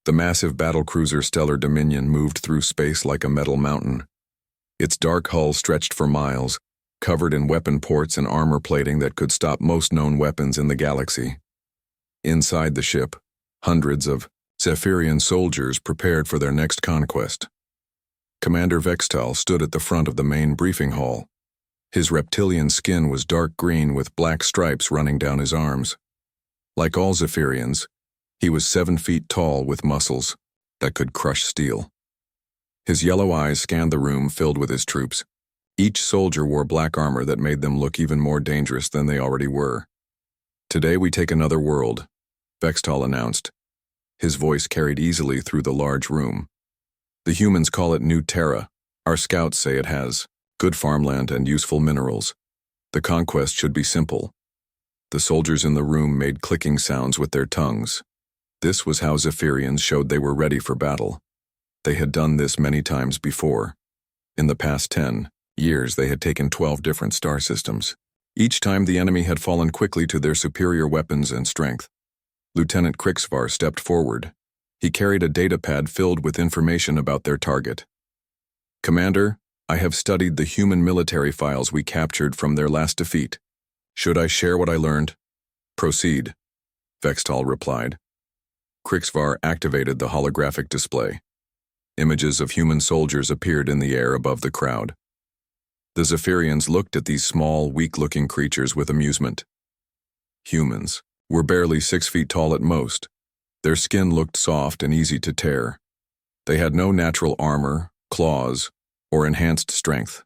The massive battlecruiser Stellar Dominion moved through space like a metal mountain. Its dark hull stretched for miles, covered in weapon ports and armor plating that could stop most known weapons in the galaxy. Inside the ship, hundreds of Zephyrian soldiers prepared for their next conquest. Commander Vextal stood at the front of the main briefing hall. His reptilian skin was dark green with black stripes running down his arms. Like all Zephyrians, he was 7 feet tall with muscles that could crush steel. His yellow eyes scanned the room filled with his troops. Each soldier wore black armor that made them look even more dangerous than they already were. "Today we take another world," Vextal announced. His voice carried easily through the large room. "The humans call it New Terra. Our scouts say it has good farmland and useful minerals. The conquest should be simple." The soldiers in the room made clicking sounds with their tongues. This was how Zephyrians showed they were ready for battle. They had done this many times before. In the past 10 years, they had taken 12 different star systems. Each time the enemy had fallen quickly to their superior weapons and strength. Lieutenant Krixvar stepped forward. He carried a datapad filled with information about their target. "Commander, I have studied the human military files we captured from their last defeat. Should I share what I learned?" "Proceed," Vextal replied. Krixvar activated the holographic display. Images of human soldiers appeared in the air above the crowd. The Zephyrians looked at these small, weak-looking creatures with amusement. Humans were barely 6 feet tall at most. Their skin looked soft and easy to tear. They had no natural armor, claws, or enhanced strength.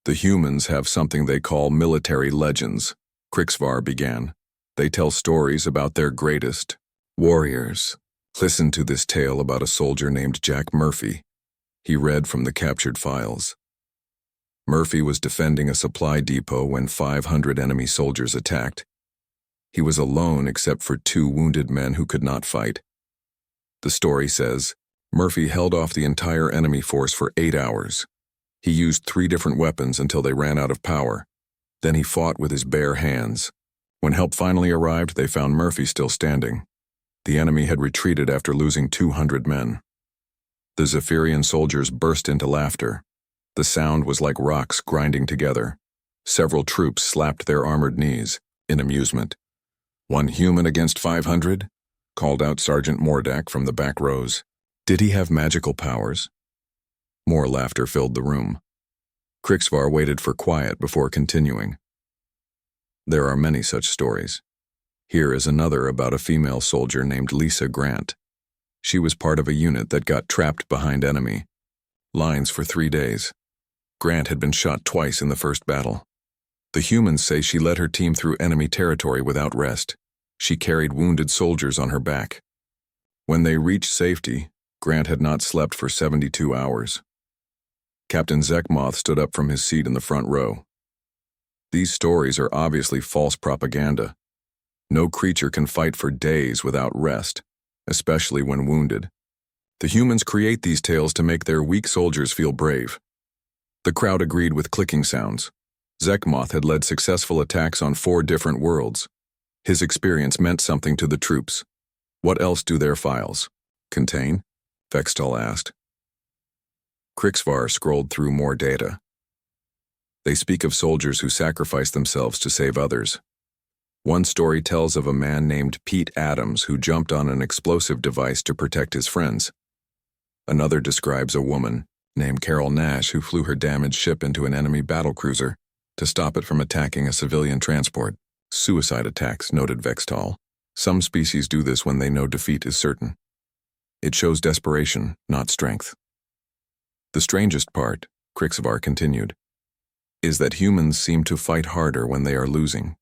"The humans have something they call military legends," Krixvar began. "They tell stories about their greatest warriors. Listen to this tale about a soldier named Jack Murphy." He read from the captured files. Murphy was defending a supply depot when 500 enemy soldiers attacked. He was alone except for 2 wounded men who could not fight. The story says, Murphy held off the entire enemy force for 8 hours. He used 3 different weapons until they ran out of power. Then he fought with his bare hands. When help finally arrived, they found Murphy still standing. The enemy had retreated after losing 200 men. The Zephyrian soldiers burst into laughter. The sound was like rocks grinding together. Several troops slapped their armored knees in amusement. "1 human against 500? Called out Sergeant Mordak from the back rows. "Did he have magical powers?" More laughter filled the room. Krixvar waited for quiet before continuing. "There are many such stories. Here is another about a female soldier named Lisa Grant. She was part of a unit that got trapped behind enemy lines for 3 days. Grant had been shot twice in the first battle. The humans say she led her team through enemy territory without rest. She carried wounded soldiers on her back. When they reached safety, Grant had not slept for 72 hours. Captain Zekmoth stood up from his seat in the front row. These stories are obviously false propaganda. No creature can fight for days without rest, especially when wounded. The humans create these tales to make their weak soldiers feel brave." The crowd agreed with clicking sounds. Zekmoth had led successful attacks on 4 different worlds. His experience meant something to the troops. "What else do their files contain?" Vextal asked. Krixvar scrolled through more data. "They speak of soldiers who sacrifice themselves to save others. One story tells of a man named Pete Adams who jumped on an explosive device to protect his friends. Another describes a woman named Carol Nash who flew her damaged ship into an enemy battlecruiser to stop it from attacking a civilian transport. Suicide attacks, noted Vextal. Some species do this when they know defeat is certain. It shows desperation, not strength. The strangest part, Krixvar continued, is that humans seem to fight harder when they are losing.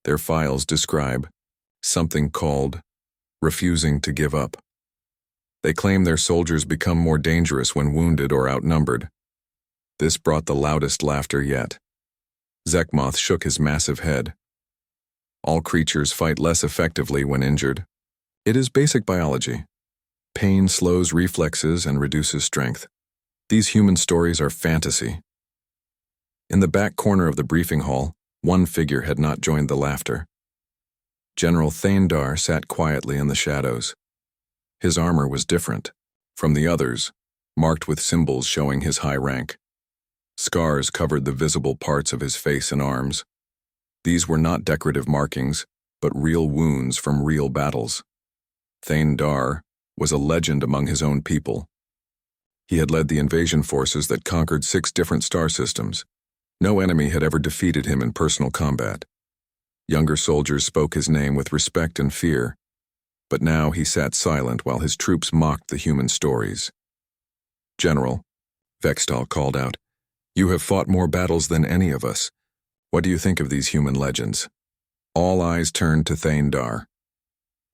Their files describe something called refusing to give up. They claim their soldiers become more dangerous when wounded or outnumbered. This brought the loudest laughter yet. Zekmoth shook his massive head. All creatures fight less effectively when injured. It is basic biology. Pain slows reflexes and reduces strength. These human stories are fantasy. In the back corner of the briefing hall, one figure had not joined the laughter. General Thaindar sat quietly in the shadows. His armor was different from the others, marked with symbols showing his high rank. Scars covered the visible parts of his face and arms. These were not decorative markings, but real wounds from real battles. Thane Dar was a legend among his own people. He had led the invasion forces that conquered 6 different star systems. No enemy had ever defeated him in personal combat. Younger soldiers spoke his name with respect and fear, but now he sat silent while his troops mocked the human stories. "General," Vextal called out, "you have fought more battles than any of us. What do you think of these human legends?" All eyes turned to Thane Dar.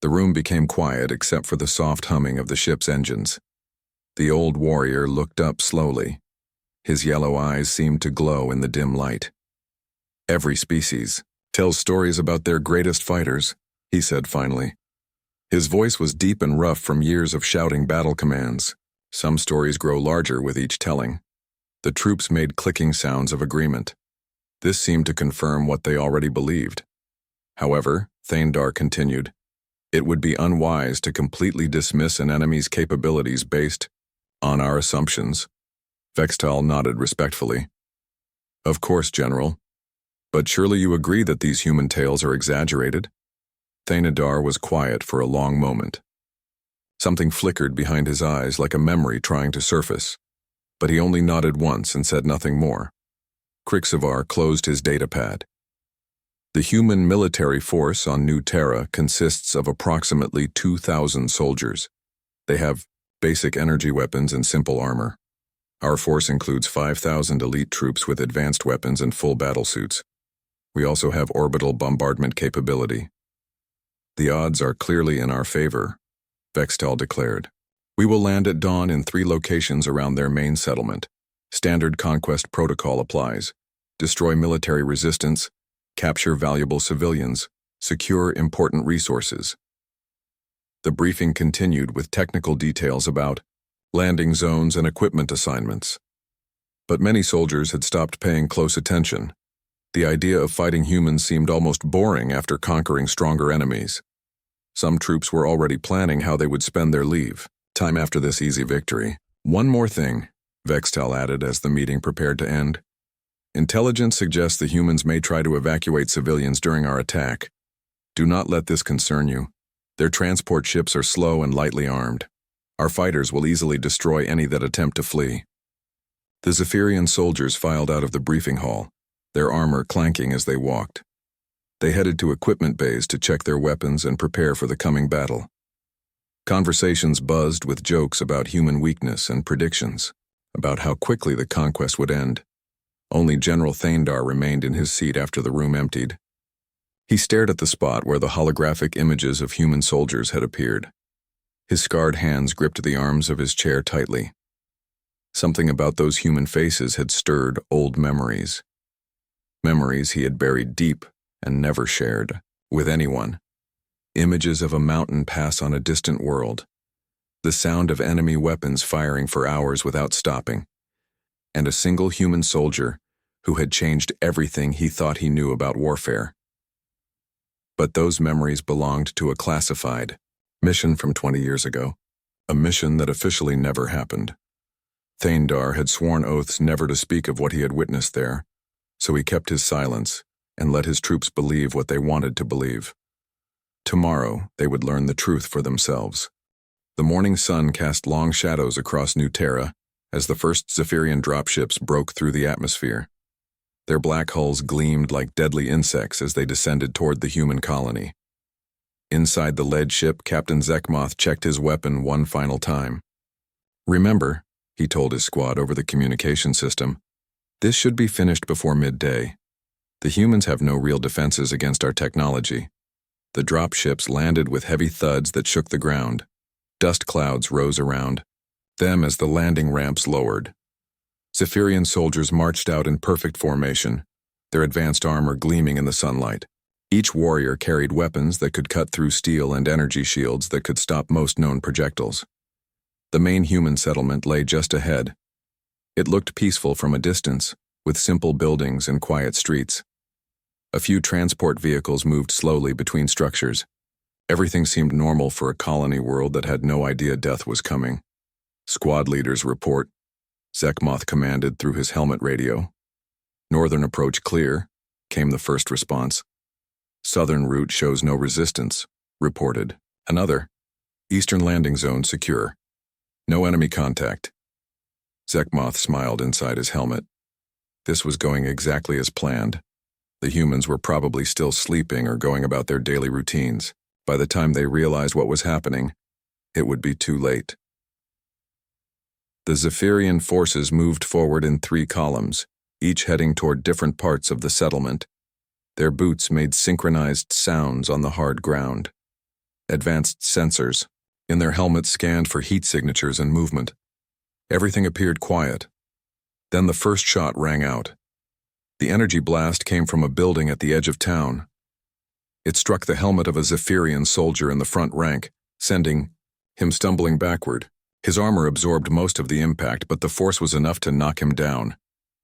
The room became quiet except for the soft humming of the ship's engines. The old warrior looked up slowly. His yellow eyes seemed to glow in the dim light. "Every species tells stories about their greatest fighters," he said finally. His voice was deep and rough from years of shouting battle commands. Some stories grow larger with each telling. The troops made clicking sounds of agreement. This seemed to confirm what they already believed. However, Thane Dar continued, "It would be unwise to completely dismiss an enemy's capabilities based on our assumptions." Vextal nodded respectfully. "Of course, General. But surely you agree that these human tales are exaggerated?" Thane Dar was quiet for a long moment. Something flickered behind his eyes like a memory trying to surface, but he only nodded once and said nothing more. Krixavar closed his datapad. The human military force on New Terra consists of approximately 2,000 soldiers. They have basic energy weapons and simple armor. Our force includes 5,000 elite troops with advanced weapons and full battle suits. We also have orbital bombardment capability. "The odds are clearly in our favor," Vextal declared. "We will land at dawn in 3 locations around their main settlement. Standard conquest protocol applies. Destroy military resistance, capture valuable civilians, secure important resources." The briefing continued with technical details about landing zones and equipment assignments. But many soldiers had stopped paying close attention. The idea of fighting humans seemed almost boring after conquering stronger enemies. Some troops were already planning how they would spend their leave time after this easy victory. "One more thing," Vextal added as the meeting prepared to end. "Intelligence suggests the humans may try to evacuate civilians during our attack. Do not let this concern you. Their transport ships are slow and lightly armed. Our fighters will easily destroy any that attempt to flee." The Zephyrian soldiers filed out of the briefing hall, their armor clanking as they walked. They headed to equipment bays to check their weapons and prepare for the coming battle. Conversations buzzed with jokes about human weakness and predictions about how quickly the conquest would end. Only General Thane Dar remained in his seat after the room emptied. He stared at the spot where the holographic images of human soldiers had appeared. His scarred hands gripped the arms of his chair tightly. Something about those human faces had stirred old memories. Memories he had buried deep and never shared with anyone. Images of a mountain pass on a distant world, the sound of enemy weapons firing for hours without stopping, and a single human soldier who had changed everything he thought he knew about warfare. But those memories belonged to a classified mission from 20 years ago, a mission that officially never happened. Thane Dar had sworn oaths never to speak of what he had witnessed there, so he kept his silence and let his troops believe what they wanted to believe. Tomorrow, they would learn the truth for themselves. The morning sun cast long shadows across New Terra as the first Zephyrian dropships broke through the atmosphere. Their black hulls gleamed like deadly insects as they descended toward the human colony. Inside the lead ship, Captain Zekmoth checked his weapon one final time. "Remember," he told his squad over the communication system, "this should be finished before midday. The humans have no real defenses against our technology." The dropships landed with heavy thuds that shook the ground. Dust clouds rose around them as the landing ramps lowered. Zephyrian soldiers marched out in perfect formation, their advanced armor gleaming in the sunlight. Each warrior carried weapons that could cut through steel and energy shields that could stop most known projectiles. The main human settlement lay just ahead. It looked peaceful from a distance, with simple buildings and quiet streets. A few transport vehicles moved slowly between structures. Everything seemed normal for a colony world that had no idea death was coming. Squad leaders report, Zekmoth commanded through his helmet radio. Northern approach clear, came the first response. Southern route shows no resistance, reported. Another. Eastern landing zone secure. No enemy contact. Zekmoth smiled inside his helmet. This was going exactly as planned. The humans were probably still sleeping or going about their daily routines. By the time they realized what was happening, it would be too late. The Zephyrian forces moved forward in 3 columns, each heading toward different parts of the settlement. Their boots made synchronized sounds on the hard ground. Advanced sensors in their helmets scanned for heat signatures and movement. Everything appeared quiet. Then the first shot rang out. The energy blast came from a building at the edge of town. It struck the helmet of a Zephyrian soldier in the front rank, sending him stumbling backward. His armor absorbed most of the impact, but the force was enough to knock him down.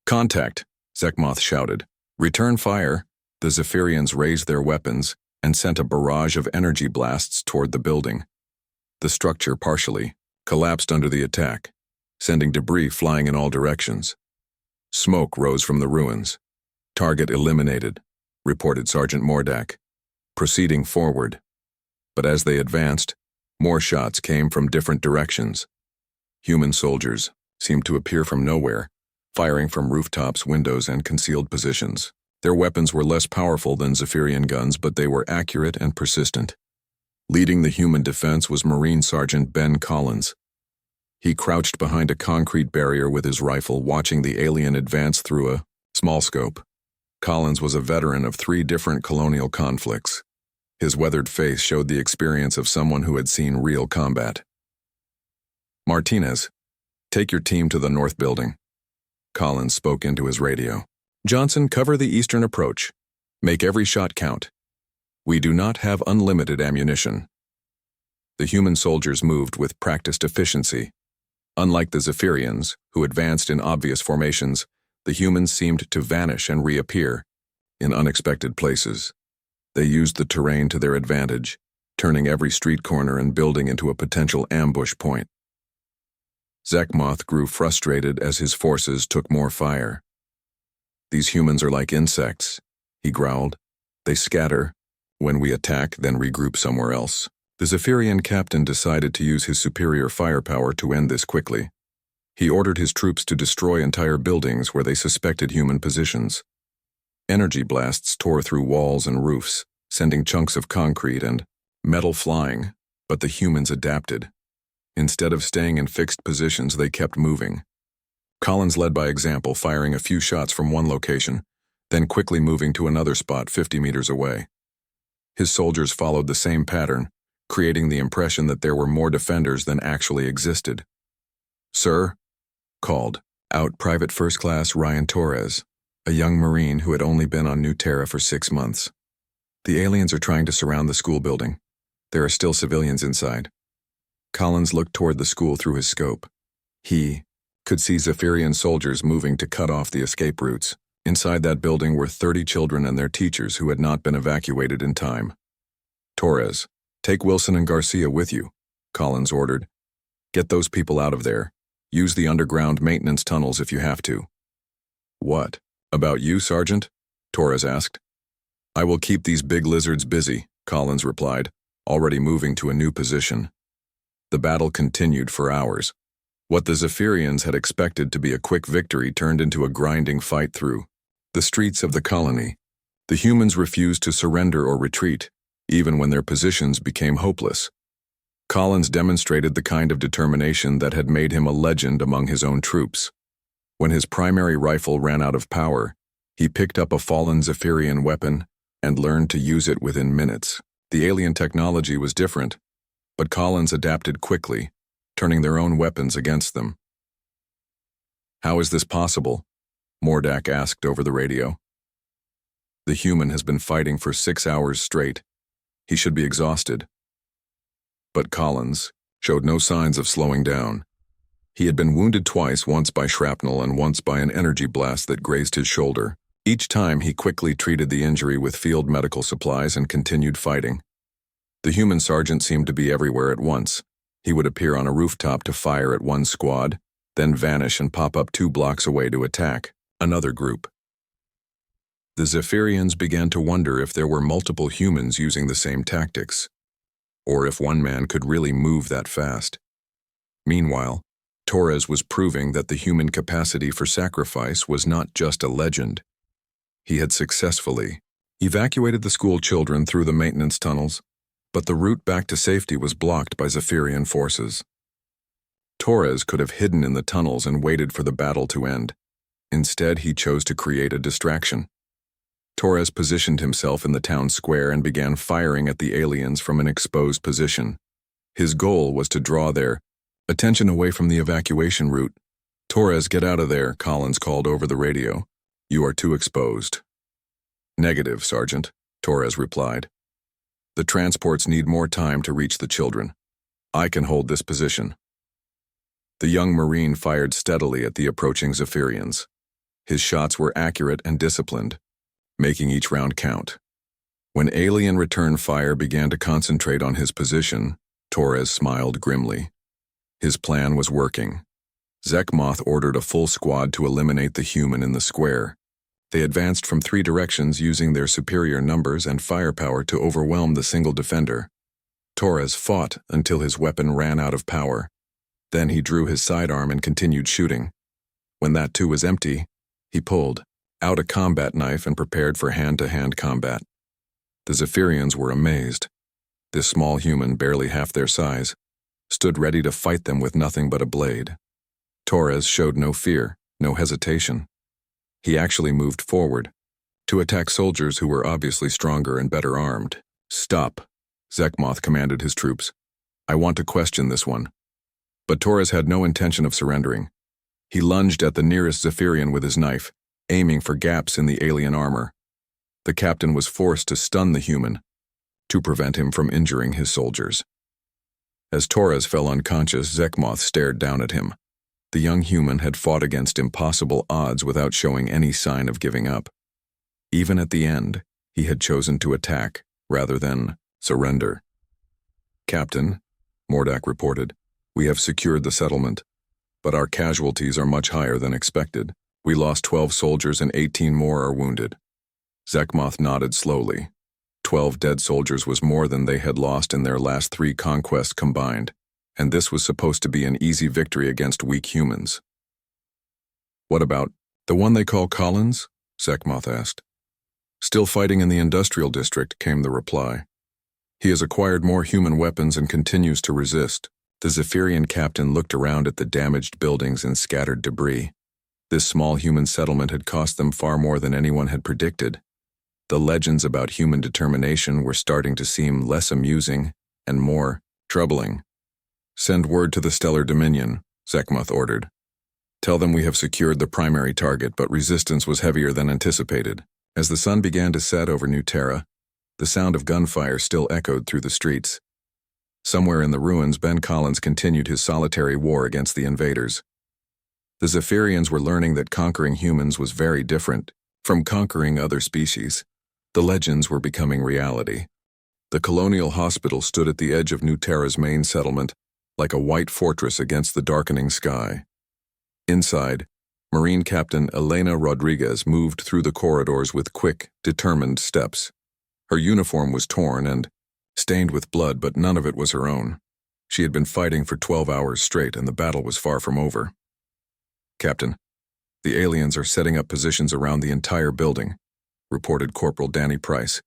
"Contact!" Zekmoth shouted. "Return fire!" The Zephyrians raised their weapons and sent a barrage of energy blasts toward the building. The structure partially collapsed under the attack, sending debris flying in all directions. Smoke rose from the ruins. "Target eliminated," reported Sergeant Mordak, proceeding forward. But as they advanced, more shots came from different directions. Human soldiers seemed to appear from nowhere, firing from rooftops, windows, and concealed positions. Their weapons were less powerful than Zephyrian guns, but they were accurate and persistent. Leading the human defense was Marine Sergeant Ben Collins. He crouched behind a concrete barrier with his rifle, watching the alien advance through a small scope. Collins was a veteran of 3 different colonial conflicts. His weathered face showed the experience of someone who had seen real combat. "Martinez, take your team to the north building." Collins spoke into his radio. "Johnson, cover the eastern approach. Make every shot count. We do not have unlimited ammunition." The human soldiers moved with practiced efficiency. Unlike the Zephyrians, who advanced in obvious formations, the humans seemed to vanish and reappear in unexpected places. They used the terrain to their advantage, turning every street corner and building into a potential ambush point. Zekmoth grew frustrated as his forces took more fire. "These humans are like insects," he growled. "They scatter. When we attack, then regroup somewhere else." The Zephyrian captain decided to use his superior firepower to end this quickly. He ordered his troops to destroy entire buildings where they suspected human positions. Energy blasts tore through walls and roofs, sending chunks of concrete and metal flying, but the humans adapted. Instead of staying in fixed positions, they kept moving. Collins led by example, firing a few shots from one location, then quickly moving to another spot 50 meters away. His soldiers followed the same pattern, creating the impression that there were more defenders than actually existed. "Sir," called out Private First Class Ryan Torres, a young Marine who had only been on New Terra for 6 months. "The aliens are trying to surround the school building. There are still civilians inside." Collins looked toward the school through his scope. He could see Zephyrian soldiers moving to cut off the escape routes. Inside that building were 30 children and their teachers who had not been evacuated in time. "Torres, take Wilson and Garcia with you," Collins ordered. "Get those people out of there. Use the underground maintenance tunnels if you have to." "What about you, Sergeant?" Torres asked. "I will keep these big lizards busy," Collins replied, already moving to a new position. The battle continued for hours. What the Zephyrians had expected to be a quick victory turned into a grinding fight through the streets of the colony. The humans refused to surrender or retreat, even when their positions became hopeless. Collins demonstrated the kind of determination that had made him a legend among his own troops. When his primary rifle ran out of power, he picked up a fallen Zephyrian weapon and learned to use it within minutes. The alien technology was different, but Collins adapted quickly, turning their own weapons against them. "How is this possible?" Mordak asked over the radio. "The human has been fighting for 6 hours straight. He should be exhausted." But Collins showed no signs of slowing down. He had been wounded twice, once by shrapnel and once by an energy blast that grazed his shoulder. Each time he quickly treated the injury with field medical supplies and continued fighting. The human sergeant seemed to be everywhere at once. He would appear on a rooftop to fire at one squad, then vanish and pop up 2 blocks away to attack another group. The Zephyrians began to wonder if there were multiple humans using the same tactics, or if one man could really move that fast. Meanwhile, Torres was proving that the human capacity for sacrifice was not just a legend. He had successfully evacuated the school children through the maintenance tunnels, but the route back to safety was blocked by Zephyrian forces. Torres could have hidden in the tunnels and waited for the battle to end. Instead, he chose to create a distraction. Torres positioned himself in the town square and began firing at the aliens from an exposed position. His goal was to draw their attention away from the evacuation route. "Torres, get out of there," Collins called over the radio. "You are too exposed." "Negative, Sergeant," Torres replied. "The transports need more time to reach the children. I can hold this position." The young Marine fired steadily at the approaching Zephyrians. His shots were accurate and disciplined, making each round count. When alien return fire began to concentrate on his position, Torres smiled grimly. His plan was working. Zekmoth ordered a full squad to eliminate the human in the square. They advanced from 3 directions using their superior numbers and firepower to overwhelm the single defender. Torres fought until his weapon ran out of power. Then he drew his sidearm and continued shooting. When that too was empty, he pulled out a combat knife and prepared for hand-to-hand combat. The Zephyrians were amazed. This small human, barely half their size, stood ready to fight them with nothing but a blade. Torres showed no fear, no hesitation. He actually moved forward to attack soldiers who were obviously stronger and better armed. "Stop," Zekmoth commanded his troops. "I want to question this one." But Torres had no intention of surrendering. He lunged at the nearest Zephyrian with his knife, aiming for gaps in the alien armor. The captain was forced to stun the human to prevent him from injuring his soldiers. As Torres fell unconscious, Zekmoth stared down at him. The young human had fought against impossible odds without showing any sign of giving up. Even at the end, he had chosen to attack rather than surrender. "Captain," Mordak reported, "we have secured the settlement, but our casualties are much higher than expected. We lost 12 soldiers and 18 more are wounded." Zekmoth nodded slowly. 12 dead soldiers was more than they had lost in their last 3 conquests combined, and this was supposed to be an easy victory against weak humans. "What about the one they call Collins?" Zekmoth asked. "Still fighting in the industrial district," came the reply. "He has acquired more human weapons and continues to resist." The Zephyrian captain looked around at the damaged buildings and scattered debris. This small human settlement had cost them far more than anyone had predicted. The legends about human determination were starting to seem less amusing and more troubling. "Send word to the Stellar Dominion," Zekmoth ordered. "Tell them we have secured the primary target, but resistance was heavier than anticipated." As the sun began to set over New Terra, the sound of gunfire still echoed through the streets. Somewhere in the ruins, Ben Collins continued his solitary war against the invaders. The Zephyrians were learning that conquering humans was very different from conquering other species. The legends were becoming reality. The colonial hospital stood at the edge of New Terra's main settlement, like a white fortress against the darkening sky. Inside, Marine Captain Elena Rodriguez moved through the corridors with quick, determined steps. Her uniform was torn and stained with blood, but none of it was her own. She had been fighting for 12 hours straight, and the battle was far from over. "Captain, the aliens are setting up positions around the entire building," reported Corporal Danny Price.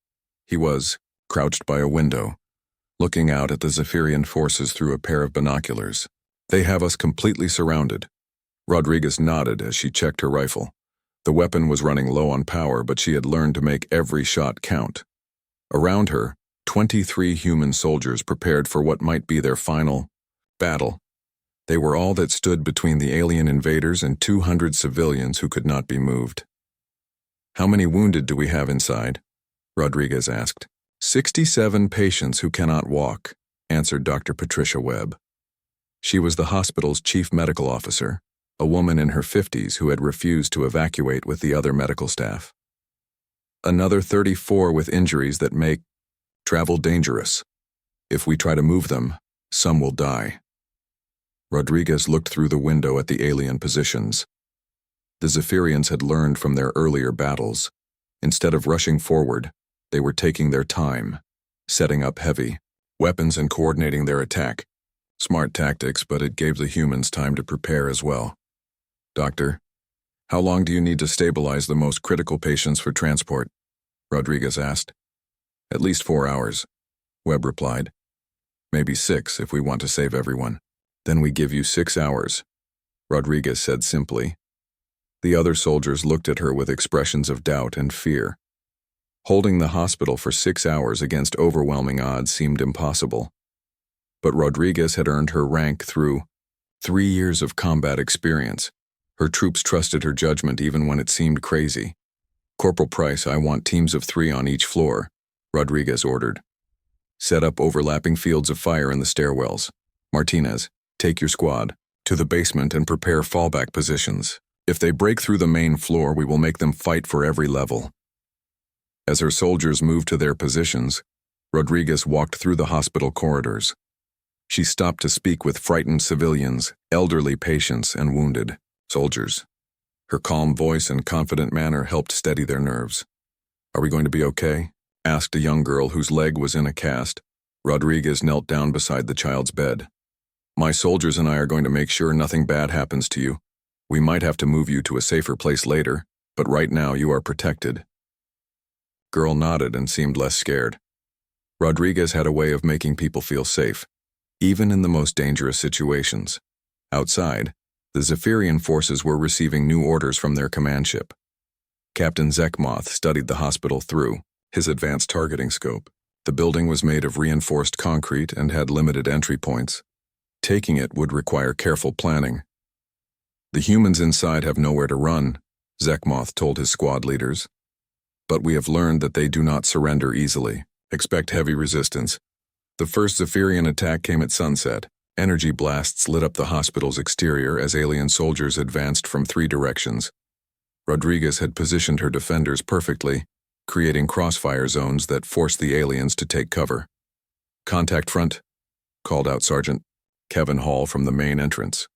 He was crouched by a window, looking out at the Zephyrian forces through a pair of binoculars. "They have us completely surrounded." Rodriguez nodded as she checked her rifle. The weapon was running low on power, but she had learned to make every shot count. Around her, 23 human soldiers prepared for what might be their final battle. They were all that stood between the alien invaders and 200 civilians who could not be moved. "How many wounded do we have inside?" Rodriguez asked. 67 patients who cannot walk," answered Dr. Patricia Webb. She was the hospital's chief medical officer, a woman in her 50s who had refused to evacuate with the other medical staff. "Another 34 with injuries that make travel dangerous." If we try to move them, some will die. Rodriguez looked through the window at the alien positions. The Zephyrians had learned from their earlier battles. Instead of rushing forward, they were taking their time, setting up heavy weapons and coordinating their attack. Smart tactics, but it gave the humans time to prepare as well. Doctor, how long do you need to stabilize the most critical patients for transport? Rodriguez asked. At least 4 hours, Webb replied. Maybe 6 if we want to save everyone. Then we give you 6 hours, Rodriguez said simply. The other soldiers looked at her with expressions of doubt and fear. Holding the hospital for 6 hours against overwhelming odds seemed impossible. But Rodriguez had earned her rank through 3 years of combat experience. Her troops trusted her judgment even when it seemed crazy. Corporal Price, I want teams of 3 on each floor, Rodriguez ordered. Set up overlapping fields of fire in the stairwells. Martinez, take your squad to the basement and prepare fallback positions. If they break through the main floor, we will make them fight for every level. As her soldiers moved to their positions, Rodriguez walked through the hospital corridors. She stopped to speak with frightened civilians, elderly patients, and wounded soldiers. Her calm voice and confident manner helped steady their nerves. Are we going to be okay? Asked a young girl whose leg was in a cast. Rodriguez knelt down beside the child's bed. My soldiers and I are going to make sure nothing bad happens to you. We might have to move you to a safer place later, but right now you are protected. Girl nodded and seemed less scared. Rodriguez had a way of making people feel safe, even in the most dangerous situations. Outside, the Zephyrian forces were receiving new orders from their command ship. Captain Zekmoth studied the hospital through his advanced targeting scope. The building was made of reinforced concrete and had limited entry points. Taking it would require careful planning. The humans inside have nowhere to run, Zekmoth told his squad leaders. But we have learned that they do not surrender easily. Expect heavy resistance. The first Zephyrian attack came at sunset. Energy blasts lit up the hospital's exterior as alien soldiers advanced from 3 directions. Rodriguez had positioned her defenders perfectly, creating crossfire zones that forced the aliens to take cover. Contact front, called out Sergeant Kevin Hall from the main entrance.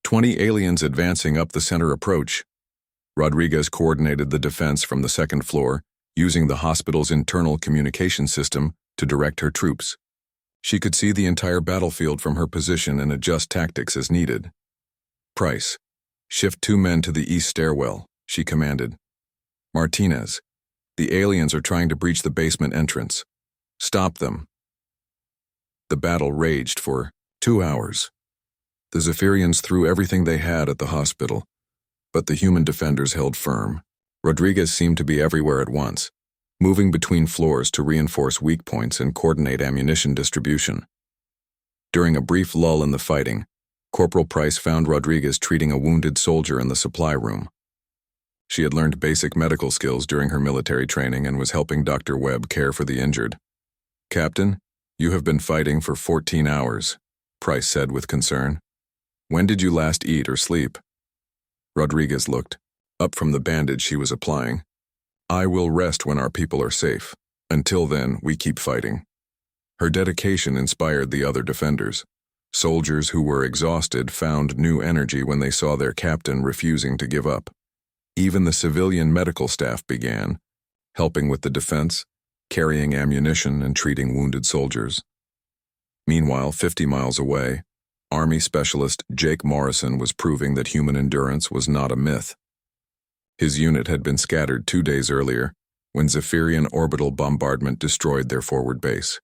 20 aliens advancing up the center approach. Rodriguez coordinated the defense from the 2nd floor, using the hospital's internal communication system to direct her troops. She could see the entire battlefield from her position and adjust tactics as needed. Price, shift 2 men to the east stairwell, she commanded. Martinez, the aliens are trying to breach the basement entrance. Stop them. The battle raged for 2 hours. The Zephyrians threw everything they had at the hospital, but the human defenders held firm. Rodriguez seemed to be everywhere at once, moving between floors to reinforce weak points and coordinate ammunition distribution. During a brief lull in the fighting, Corporal Price found Rodriguez treating a wounded soldier in the supply room. She had learned basic medical skills during her military training and was helping Dr. Webb care for the injured. Captain, you have been fighting for 14 hours, Price said with concern. When did you last eat or sleep? Rodriguez looked up from the bandage she was applying. I will rest when our people are safe. Until then, we keep fighting. Her dedication inspired the other defenders. Soldiers who were exhausted found new energy when they saw their captain refusing to give up. Even the civilian medical staff began, helping with the defense, carrying ammunition and treating wounded soldiers. Meanwhile, 50 miles away, Army Specialist Jake Morrison was proving that human endurance was not a myth. His unit had been scattered 2 days earlier, when Zephyrian orbital bombardment destroyed their forward base.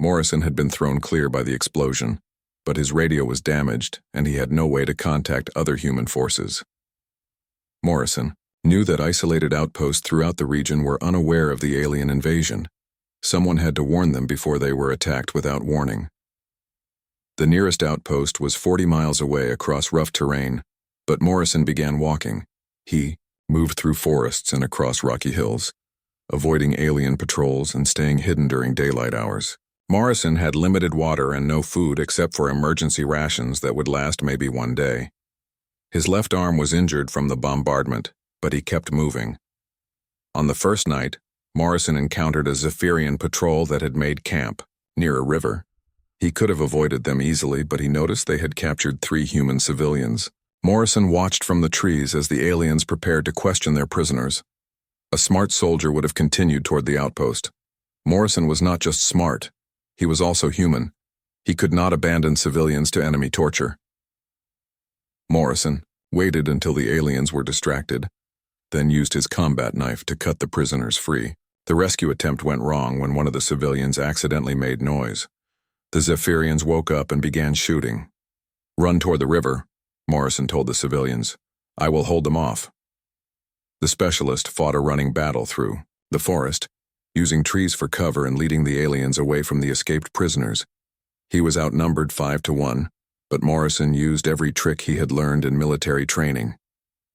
Morrison had been thrown clear by the explosion, but his radio was damaged and he had no way to contact other human forces. Morrison knew that isolated outposts throughout the region were unaware of the alien invasion. Someone had to warn them before they were attacked without warning. The nearest outpost was 40 miles away across rough terrain, but Morrison began walking. He moved through forests and across rocky hills, avoiding alien patrols and staying hidden during daylight hours. Morrison had limited water and no food except for emergency rations that would last maybe 1 day. His left arm was injured from the bombardment, but he kept moving. On the first night, Morrison encountered a Zephyrian patrol that had made camp. near a river. He could have avoided them easily, but he noticed they had captured 3 human civilians. Morrison watched from the trees as the aliens prepared to question their prisoners. A smart soldier would have continued toward the outpost. Morrison was not just smart, he was also human. He could not abandon civilians to enemy torture. Morrison waited until the aliens were distracted, then used his combat knife to cut the prisoners free. The rescue attempt went wrong when one of the civilians accidentally made noise. The Zephyrians woke up and began shooting. "Run toward the river," Morrison told the civilians. "I will hold them off." The specialist fought a running battle through the forest, using trees for cover and leading the aliens away from the escaped prisoners. He was outnumbered 5-1, but Morrison used every trick he had learned in military training.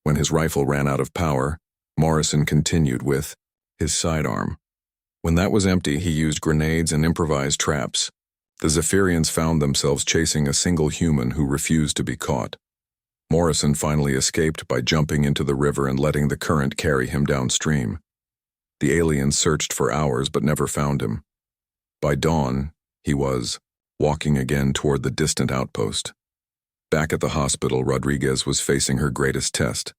When his rifle ran out of power, Morrison continued with his sidearm. When that was empty, he used grenades and improvised traps. The Zephyrians found themselves chasing a single human who refused to be caught. Morrison finally escaped by jumping into the river and letting the current carry him downstream. The aliens searched for hours but never found him. By dawn, he was walking again toward the distant outpost. Back at the hospital, Rodriguez was facing her greatest test.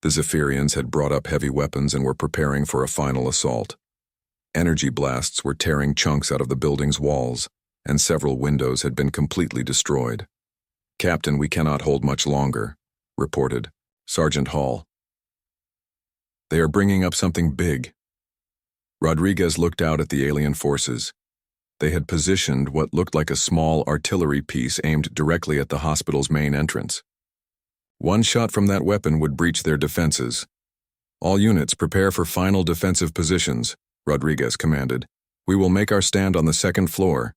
The Zephyrians had brought up heavy weapons and were preparing for a final assault. Energy blasts were tearing chunks out of the building's walls, and several windows had been completely destroyed. "Captain, we cannot hold much longer," reported Sergeant Hall. "They are bringing up something big." Rodriguez looked out at the alien forces. They had positioned what looked like a small artillery piece aimed directly at the hospital's main entrance. One shot from that weapon would breach their defenses. "All units prepare for final defensive positions," Rodriguez commanded. "We will make our stand on the 2nd floor."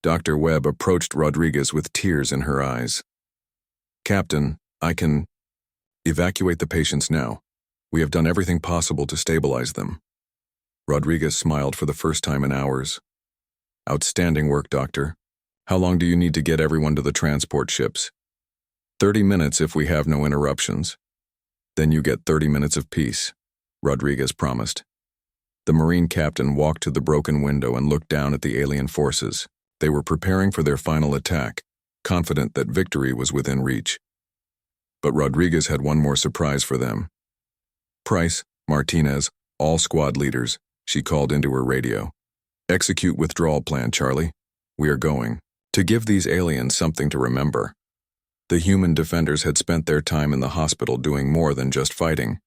Dr. Webb approached Rodriguez with tears in her eyes. "Captain, I can evacuate the patients now. We have done everything possible to stabilize them." Rodriguez smiled for the first time in hours. "Outstanding work, Doctor. How long do you need to get everyone to the transport ships?" 30 minutes if we have no interruptions. Then you get 30 minutes of peace," Rodriguez promised. The Marine captain walked to the broken window and looked down at the alien forces. They were preparing for their final attack, confident that victory was within reach. But Rodriguez had one more surprise for them. "Price, Martinez, all squad leaders," she called into her radio. "Execute withdrawal plan, Charlie. We are going to give these aliens something to remember." The human defenders had spent their time in the hospital doing more than just fighting.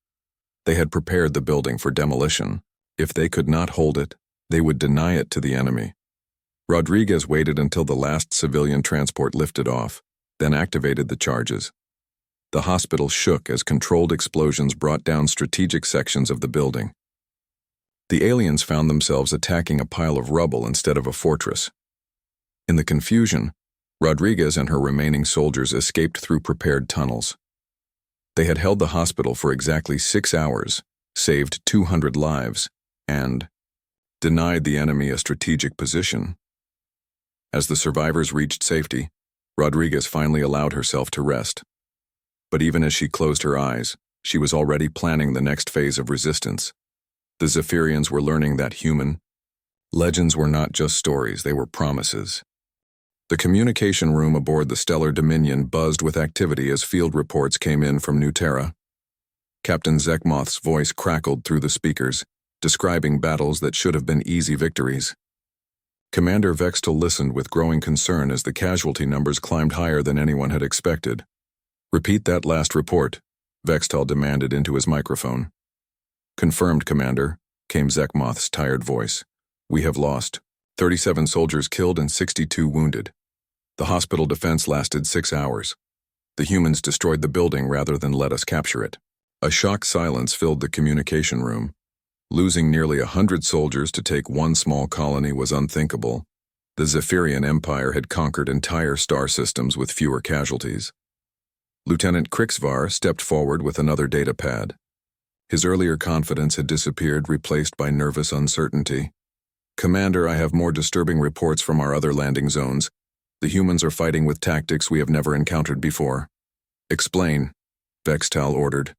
They had prepared the building for demolition. If they could not hold it, they would deny it to the enemy. Rodriguez waited until the last civilian transport lifted off, then activated the charges. The hospital shook as controlled explosions brought down strategic sections of the building. The aliens found themselves attacking a pile of rubble instead of a fortress. In the confusion, Rodriguez and her remaining soldiers escaped through prepared tunnels. They had held the hospital for exactly 6 hours, saved 200 lives, and denied the enemy a strategic position. As the survivors reached safety, Rodriguez finally allowed herself to rest. But even as she closed her eyes, she was already planning the next phase of resistance. The Zephyrians were learning that human legends were not just stories, they were promises. The communication room aboard the Stellar Dominion buzzed with activity as field reports came in from New Terra. Captain Zekmoth's voice crackled through the speakers, describing battles that should have been easy victories. Commander Vextel listened with growing concern as the casualty numbers climbed higher than anyone had expected. "Repeat that last report," Vextel demanded into his microphone. "Confirmed, Commander," came Zekmoth's tired voice. "We have lost 37 soldiers killed and 62 wounded. The hospital defense lasted 6 hours. The humans destroyed the building rather than let us capture it." A shocked silence filled the communication room. Losing nearly 100 soldiers to take one small colony was unthinkable. The Zephyrian Empire had conquered entire star systems with fewer casualties. Lieutenant Krixvar stepped forward with another data pad. His earlier confidence had disappeared, replaced by nervous uncertainty. "Commander, I have more disturbing reports from our other landing zones. The humans are fighting with tactics we have never encountered before." "Explain," Vextal ordered.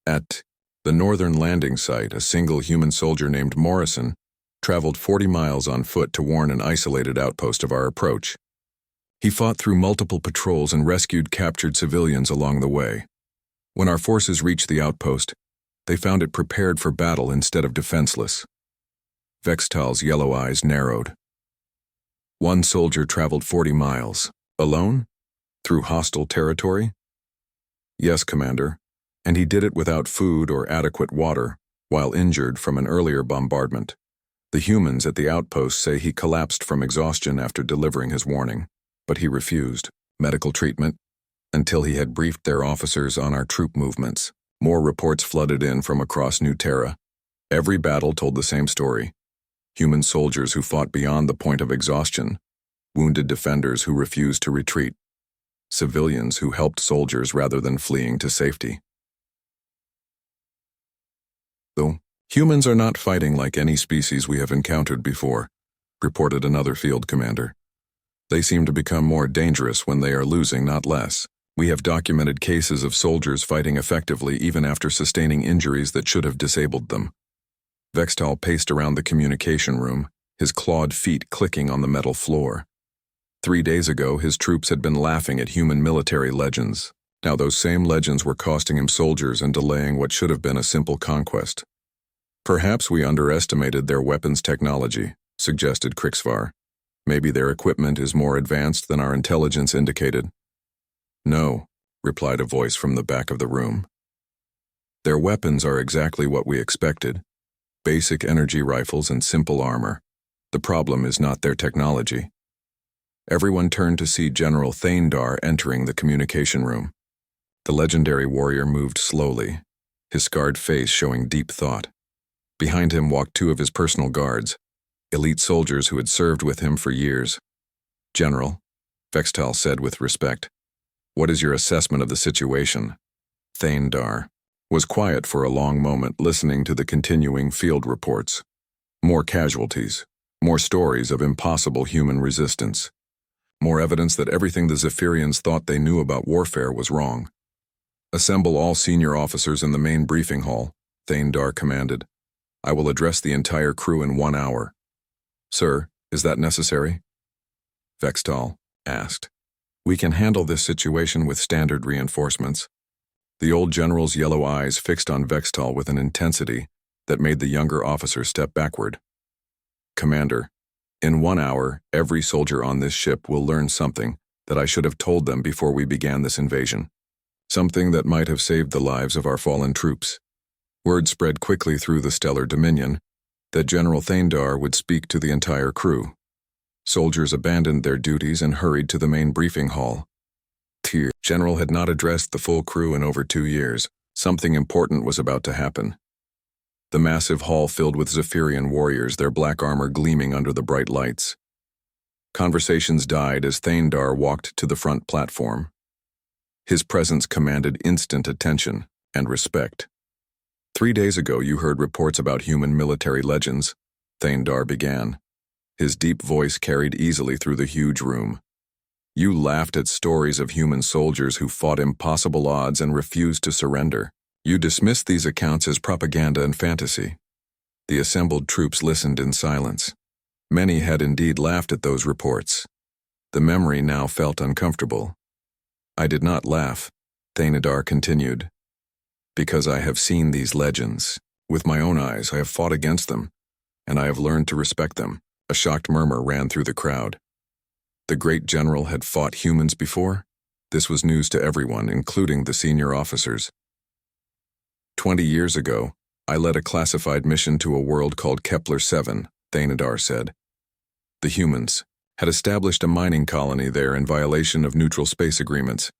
At the northern landing site, a single human soldier named Morrison traveled 40 miles on foot to warn an isolated outpost of our approach. He fought through multiple patrols and rescued captured civilians along the way. When our forces reached the outpost, they found it prepared for battle instead of defenseless. Vextal's yellow eyes narrowed. One soldier traveled 40 miles, alone? Through hostile territory? Yes, Commander, and he did it without food or adequate water, while injured from an earlier bombardment. The humans at the outpost say he collapsed from exhaustion after delivering his warning, but he refused medical treatment until he had briefed their officers on our troop movements. More reports flooded in from across New Terra. Every battle told the same story. Human soldiers who fought beyond the point of exhaustion, wounded defenders who refused to retreat, civilians who helped soldiers rather than fleeing to safety. Though humans are not fighting like any species we have encountered before, reported another field commander. They seem to become more dangerous when they are losing, not less. We have documented cases of soldiers fighting effectively even after sustaining injuries that should have disabled them. Vextal paced around the communication room, his clawed feet clicking on the metal floor. 3 days ago, his troops had been laughing at human military legends. Now those same legends were costing him soldiers and delaying what should have been a simple conquest. Perhaps we underestimated their weapons technology, suggested Krixvar. Maybe their equipment is more advanced than our intelligence indicated. No, replied a voice from the back of the room. Their weapons are exactly what we expected. Basic energy rifles and simple armor. The problem is not their technology. Everyone turned to see General Thaindar entering the communication room. The legendary warrior moved slowly, his scarred face showing deep thought. Behind him walked 2 of his personal guards, elite soldiers who had served with him for years. General, Vextal said with respect, what is your assessment of the situation? Thaindar was quiet for a long moment, listening to the continuing field reports. More casualties, more stories of impossible human resistance, more evidence that everything the Zephyrians thought they knew about warfare was wrong. Assemble all senior officers in the main briefing hall, Thaindar commanded. I will address the entire crew in 1 hour. Sir, is that necessary? Vextal asked. We can handle this situation with standard reinforcements. The old general's yellow eyes fixed on Vextal with an intensity that made the younger officer step backward. Commander, in 1 hour, every soldier on this ship will learn something that I should have told them before we began this invasion. Something that might have saved the lives of our fallen troops. Word spread quickly through the stellar dominion that General Thaindar would speak to the entire crew. Soldiers abandoned their duties and hurried to the main briefing hall. The general had not addressed the full crew in over 2 years. Something important was about to happen. The massive hall filled with Zephyrian warriors, their black armor gleaming under the bright lights. Conversations died as Thaindar walked to the front platform. His presence commanded instant attention and respect. 3 days ago you heard reports about human military legends, Thaindar began. His deep voice carried easily through the huge room. You laughed at stories of human soldiers who fought impossible odds and refused to surrender. You dismissed these accounts as propaganda and fantasy. The assembled troops listened in silence. Many had indeed laughed at those reports. The memory now felt uncomfortable. I did not laugh, Thaindar continued, because I have seen these legends. With my own eyes, I have fought against them, and I have learned to respect them. A shocked murmur ran through the crowd. The great general had fought humans before? This was news to everyone, including the senior officers. 20 years ago, I led a classified mission to a world called Kepler-7, Thaindar said. The humans had established a mining colony there in violation of neutral space agreements.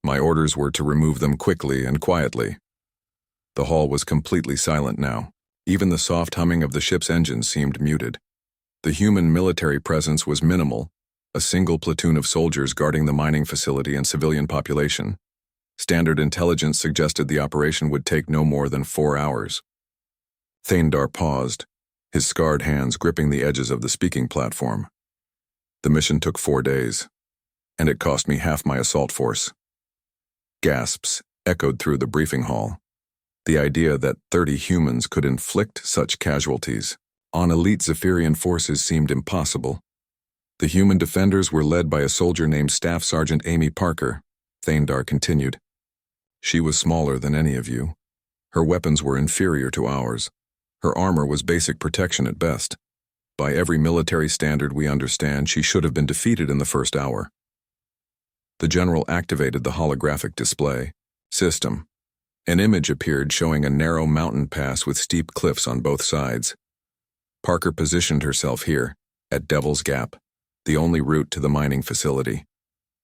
My orders were to remove them quickly and quietly. The hall was completely silent now. Even the soft humming of the ship's engines seemed muted. The human military presence was minimal, a single platoon of soldiers guarding the mining facility and civilian population. Standard intelligence suggested the operation would take no more than 4 hours. Thaindar paused, his scarred hands gripping the edges of the speaking platform. The mission took 4 days, and it cost me half my assault force. Gasps echoed through the briefing hall. The idea that 30 humans could inflict such casualties on elite Zephyrian forces seemed impossible. The human defenders were led by a soldier named Staff Sergeant Amy Parker, Thaindar continued. She was smaller than any of you. Her weapons were inferior to ours. Her armor was basic protection at best. By every military standard we understand, she should have been defeated in the first hour. The general activated the holographic display system. An image appeared showing a narrow mountain pass with steep cliffs on both sides. Parker positioned herself here, at Devil's Gap, the only route to the mining facility.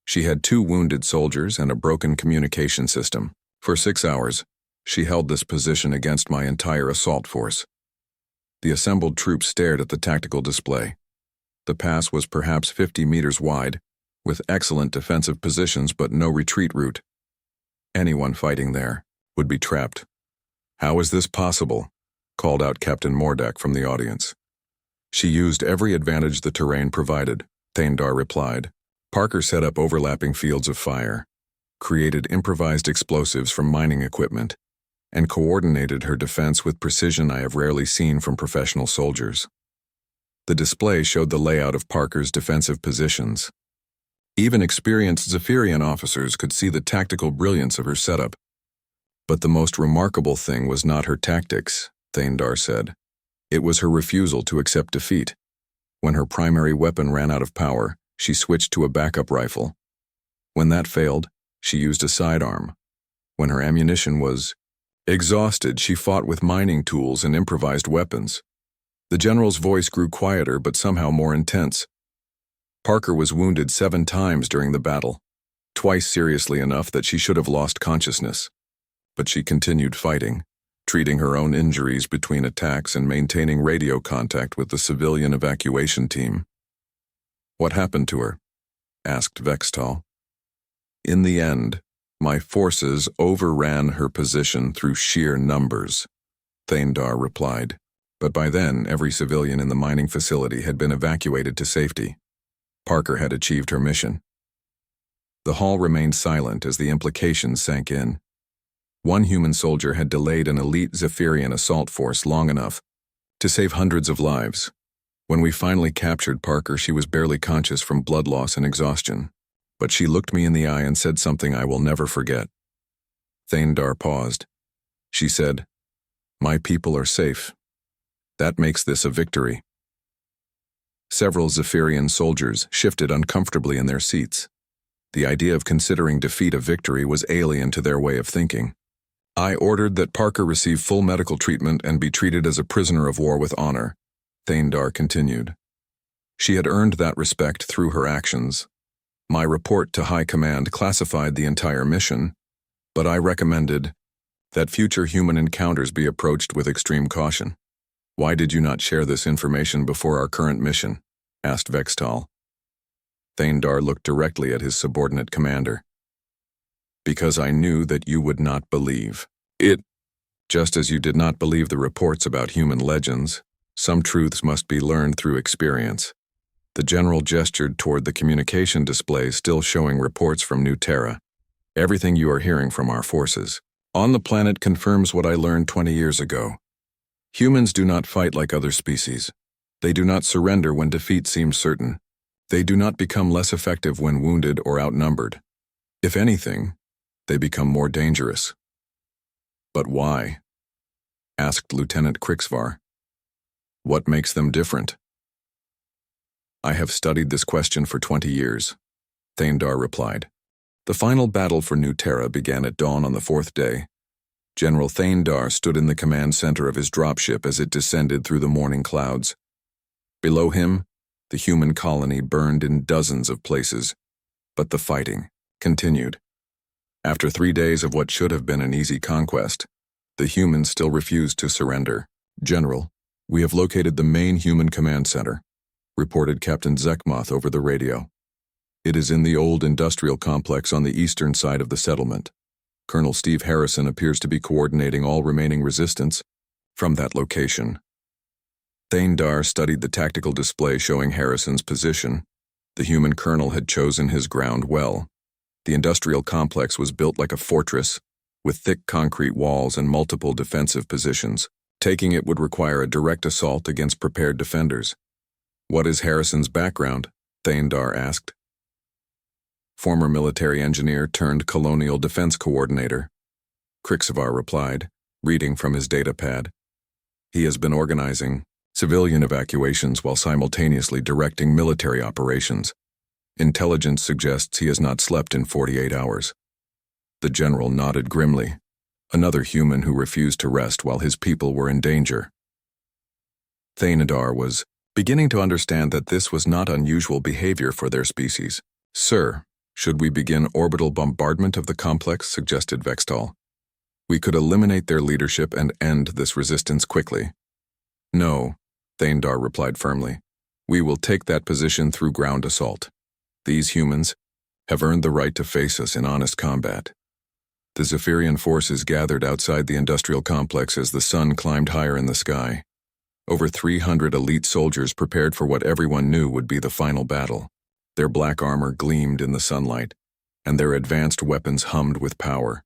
She had 2 wounded soldiers and a broken communication system. For 6 hours, she held this position against my entire assault force. The assembled troops stared at the tactical display. The pass was perhaps 50 meters wide, with excellent defensive positions but no retreat route. Anyone fighting there would be trapped. "How is this possible?" called out Captain Mordak from the audience. "She used every advantage the terrain provided," Thaindar replied. Parker set up overlapping fields of fire, created improvised explosives from mining equipment, and coordinated her defense with precision I have rarely seen from professional soldiers. The display showed the layout of Parker's defensive positions. Even experienced Zephyrian officers could see the tactical brilliance of her setup. But the most remarkable thing was not her tactics, Thaindar said. It was her refusal to accept defeat. When her primary weapon ran out of power, she switched to a backup rifle. When that failed, she used a sidearm. When her ammunition was exhausted, she fought with mining tools and improvised weapons. The general's voice grew quieter but somehow more intense. Parker was wounded 7 times during the battle, twice seriously enough that she should have lost consciousness. But she continued fighting, treating her own injuries between attacks and maintaining radio contact with the civilian evacuation team. "What happened to her?" asked Vextal. "In the end, my forces overran her position through sheer numbers," Thaindar replied. But by then, every civilian in the mining facility had been evacuated to safety. Parker had achieved her mission. The hall remained silent as the implications sank in. One human soldier had delayed an elite Zephyrian assault force long enough to save hundreds of lives. When we finally captured Parker, she was barely conscious from blood loss and exhaustion. But she looked me in the eye and said something I will never forget. Thaindar paused. She said, "My people are safe. That makes this a victory." Several Zephyrian soldiers shifted uncomfortably in their seats. The idea of considering defeat a victory was alien to their way of thinking. "I ordered that Parker receive full medical treatment and be treated as a prisoner of war with honor," Thaindar continued. "She had earned that respect through her actions. My report to High Command classified the entire mission, but I recommended that future human encounters be approached with extreme caution." "Why did you not share this information before our current mission?" asked Vextal. Thaindar looked directly at his subordinate commander. "Because I knew that you would not believe it. Just as you did not believe the reports about human legends, some truths must be learned through experience." The general gestured toward the communication display still showing reports from New Terra. "Everything you are hearing from our forces on the planet confirms what I learned 20 years ago. Humans do not fight like other species. They do not surrender when defeat seems certain. They do not become less effective when wounded or outnumbered. If anything, they become more dangerous." "But why?" asked Lieutenant Krixvar. "What makes them different?" "I have studied this question for 20 years, Thaindar replied. The final battle for New Terra began at dawn on the 4th day. General Thaindar stood in the command center of his dropship as it descended through the morning clouds. Below him, the human colony burned in dozens of places, but the fighting continued. After 3 days of what should have been an easy conquest, the humans still refused to surrender. "General, we have located the main human command center," reported Captain Zekmoth over the radio. "It is in the old industrial complex on the eastern side of the settlement. Colonel Steve Harrison appears to be coordinating all remaining resistance from that location." Thaindar studied the tactical display showing Harrison's position. The human colonel had chosen his ground well. The industrial complex was built like a fortress, with thick concrete walls and multiple defensive positions. Taking it would require a direct assault against prepared defenders. What is Harrison's background? Thaindar asked. Former military engineer turned colonial defense coordinator. Krixavar replied, reading from his datapad. He has been organizing civilian evacuations while simultaneously directing military operations. Intelligence suggests he has not slept in 48 hours. The general nodded grimly. Another human who refused to rest while his people were in danger. Thaindar was beginning to understand that this was not unusual behavior for their species. Sir, should we begin orbital bombardment of the complex? Suggested Vextal. We could eliminate their leadership and end this resistance quickly. No, Thaindar replied firmly. We will take that position through ground assault. These humans have earned the right to face us in honest combat. The Zephyrian forces gathered outside the industrial complex as the sun climbed higher in the sky. Over 300 elite soldiers prepared for what everyone knew would be the final battle. Their black armor gleamed in the sunlight, and their advanced weapons hummed with power.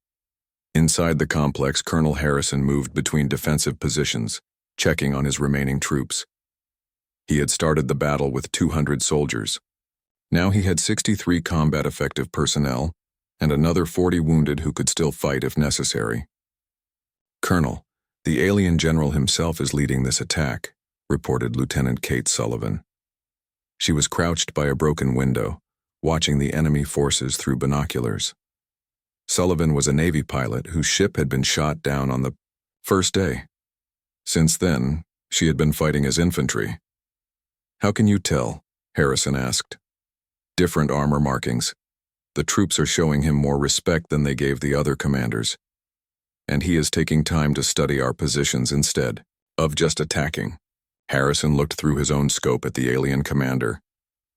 Inside the complex, Colonel Harrison moved between defensive positions, checking on his remaining troops. He had started the battle with 200 soldiers. Now he had 63 combat-effective personnel, and another 40 wounded who could still fight if necessary. Colonel, the alien general himself is leading this attack, reported Lieutenant Kate Sullivan. She was crouched by a broken window, watching the enemy forces through binoculars. Sullivan was a Navy pilot whose ship had been shot down on the first day. Since then, she had been fighting as infantry. How can you tell? Harrison asked. Different armor markings. The troops are showing him more respect than they gave the other commanders. And he is taking time to study our positions instead of just attacking. Harrison looked through his own scope at the alien commander.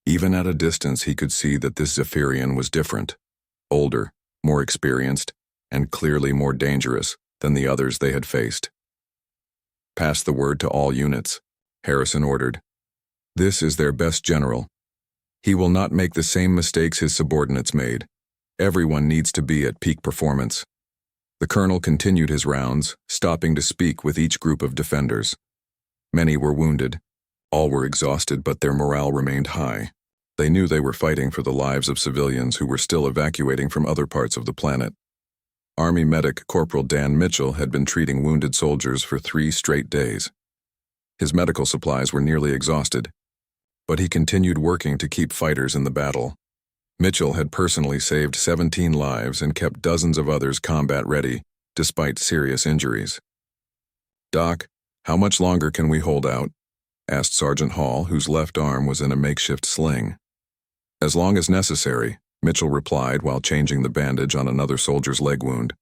Even at a distance, he could see that this Zephyrian was different, older, more experienced, and clearly more dangerous than the others they had faced. Pass the word to all units, Harrison ordered. This is their best general. He will not make the same mistakes his subordinates made. Everyone needs to be at peak performance. The colonel continued his rounds, stopping to speak with each group of defenders. Many were wounded. All were exhausted, but their morale remained high. They knew they were fighting for the lives of civilians who were still evacuating from other parts of the planet. Army medic Corporal Dan Mitchell had been treating wounded soldiers for 3 straight days. His medical supplies were nearly exhausted, but he continued working to keep fighters in the battle. Mitchell had personally saved 17 lives and kept dozens of others combat-ready, despite serious injuries. Doc, how much longer can we hold out? Asked Sergeant Hall, whose left arm was in a makeshift sling. As long as necessary, Mitchell replied while changing the bandage on another soldier's leg wound.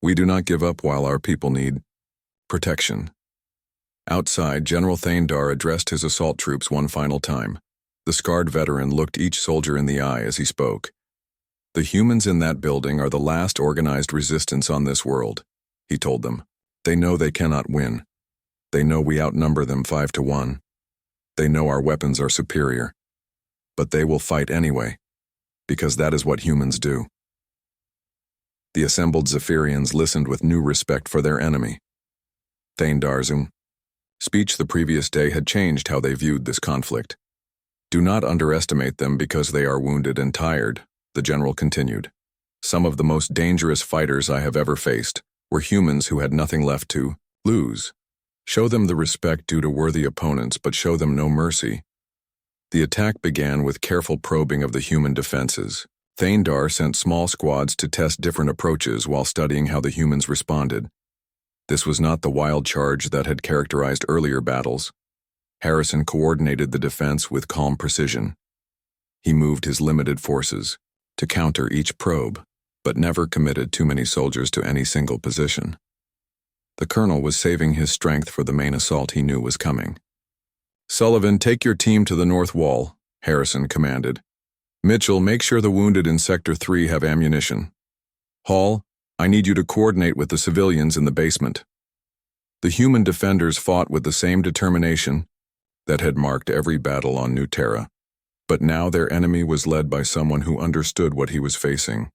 We do not give up while our people need protection. Outside, General Thaindar addressed his assault troops one final time. The scarred veteran looked each soldier in the eye as he spoke. The humans in that building are the last organized resistance on this world, he told them. They know they cannot win. They know we outnumber them 5-1. They know our weapons are superior. But they will fight anyway, because that is what humans do. The assembled Zephyrians listened with new respect for their enemy. Thaindar's speech the previous day had changed how they viewed this conflict. Do not underestimate them because they are wounded and tired, the general continued. Some of the most dangerous fighters I have ever faced were humans who had nothing left to lose. Show them the respect due to worthy opponents, but show them no mercy. The attack began with careful probing of the human defenses. Thaindar sent small squads to test different approaches while studying how the humans responded. This was not the wild charge that had characterized earlier battles. Harrison coordinated the defense with calm precision. He moved his limited forces to counter each probe, but never committed too many soldiers to any single position. The colonel was saving his strength for the main assault he knew was coming. Sullivan, take your team to the north wall, Harrison commanded. Mitchell, make sure the wounded in Sector 3 have ammunition. Hall, I need you to coordinate with the civilians in the basement. The human defenders fought with the same determination that had marked every battle on New Terra, but now their enemy was led by someone who understood what he was facing.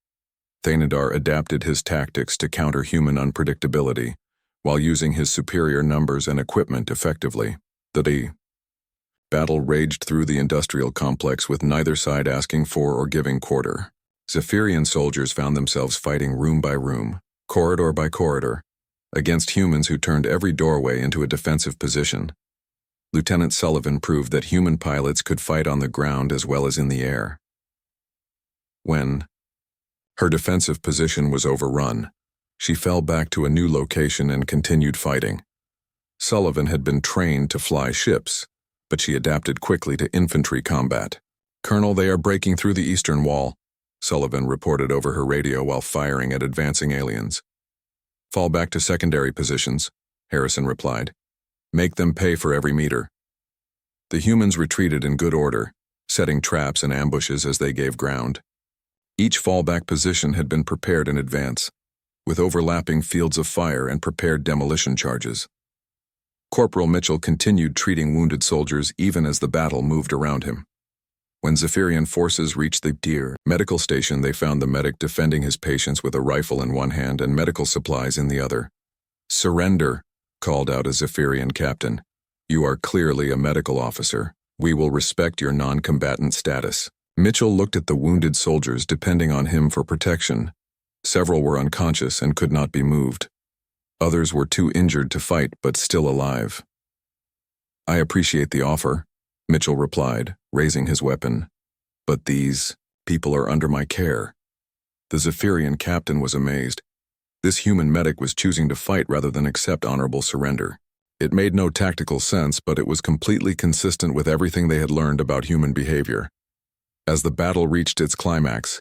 Thaindar adapted his tactics to counter human unpredictability, while using his superior numbers and equipment effectively. The battle raged through the industrial complex with neither side asking for or giving quarter. Zephyrian soldiers found themselves fighting room by room, corridor by corridor, against humans who turned every doorway into a defensive position. Lieutenant Sullivan proved that human pilots could fight on the ground as well as in the air. When her defensive position was overrun, she fell back to a new location and continued fighting. Sullivan had been trained to fly ships, but she adapted quickly to infantry combat. "Colonel, they are breaking through the eastern wall," Sullivan reported over her radio while firing at advancing aliens. "Fall back to secondary positions," Harrison replied. "Make them pay for every meter." The humans retreated in good order, setting traps and ambushes as they gave ground. Each fallback position had been prepared in advance, with overlapping fields of fire and prepared demolition charges. Corporal Mitchell continued treating wounded soldiers even as the battle moved around him. When Zephyrian forces reached the Deer medical station, they found the medic defending his patients with a rifle in one hand and medical supplies in the other. "Surrender," called out a Zephyrian captain. "You are clearly a medical officer. We will respect your non-combatant status." Mitchell looked at the wounded soldiers depending on him for protection. Several were unconscious and could not be moved. Others were too injured to fight but still alive. "I appreciate the offer," Mitchell replied, raising his weapon. "But these people are under my care." The Zephyrian captain was amazed. This human medic was choosing to fight rather than accept honorable surrender. It made no tactical sense, but it was completely consistent with everything they had learned about human behavior. As the battle reached its climax,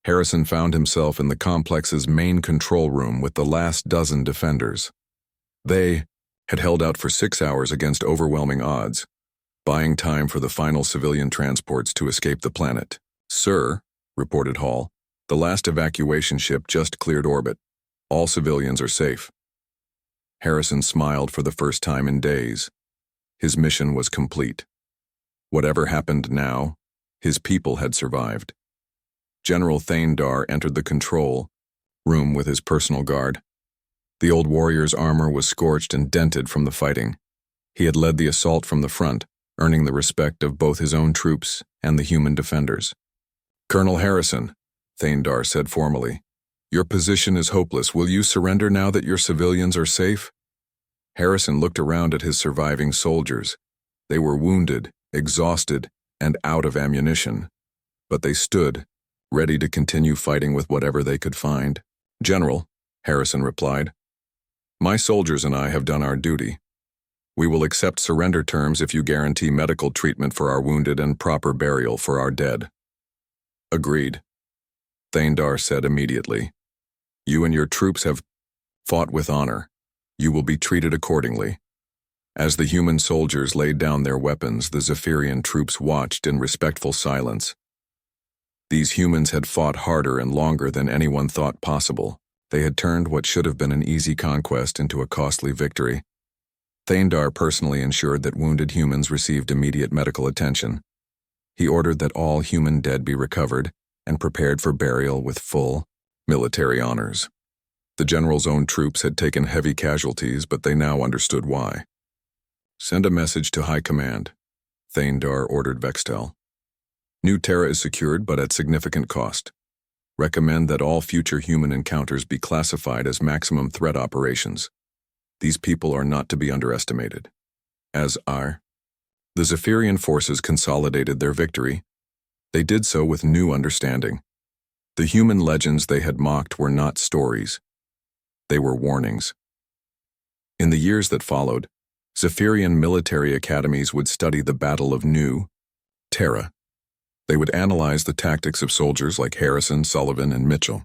Harrison found himself in the complex's main control room with the last dozen defenders. They had held out for 6 hours against overwhelming odds, buying time for the final civilian transports to escape the planet. "Sir," reported Hall, "the last evacuation ship just cleared orbit. All civilians are safe." Harrison smiled for the first time in days. His mission was complete. Whatever happened now, his people had survived. General Thaindar entered the control room with his personal guard. The old warrior's armor was scorched and dented from the fighting. He had led the assault from the front, earning the respect of both his own troops and the human defenders. "Colonel Harrison," Thaindar said formally, "your position is hopeless. Will you surrender now that your civilians are safe?" Harrison looked around at his surviving soldiers. They were wounded, exhausted, and out of ammunition. But they stood, ready to continue fighting with whatever they could find. "General," Harrison replied, "my soldiers and I have done our duty. We will accept surrender terms if you guarantee medical treatment for our wounded and proper burial for our dead." "Agreed," Thaindar said immediately. "You and your troops have fought with honor. You will be treated accordingly." As the human soldiers laid down their weapons, the Zephyrian troops watched in respectful silence. These humans had fought harder and longer than anyone thought possible. They had turned what should have been an easy conquest into a costly victory. Thaindar personally ensured that wounded humans received immediate medical attention. He ordered that all human dead be recovered and prepared for burial with full military honors. The general's own troops had taken heavy casualties, but they now understood why. "Send a message to High Command," Thaindar ordered Vextel. "New Terra is secured, but at significant cost. Recommend that all future human encounters be classified as maximum threat operations. These people are not to be underestimated." As are. The Zephyrian forces consolidated their victory. They did so with new understanding. The human legends they had mocked were not stories. They were warnings. In the years that followed, Zephyrian military academies would study the Battle of New Terra. They would analyze the tactics of soldiers like Harrison, Sullivan, and Mitchell.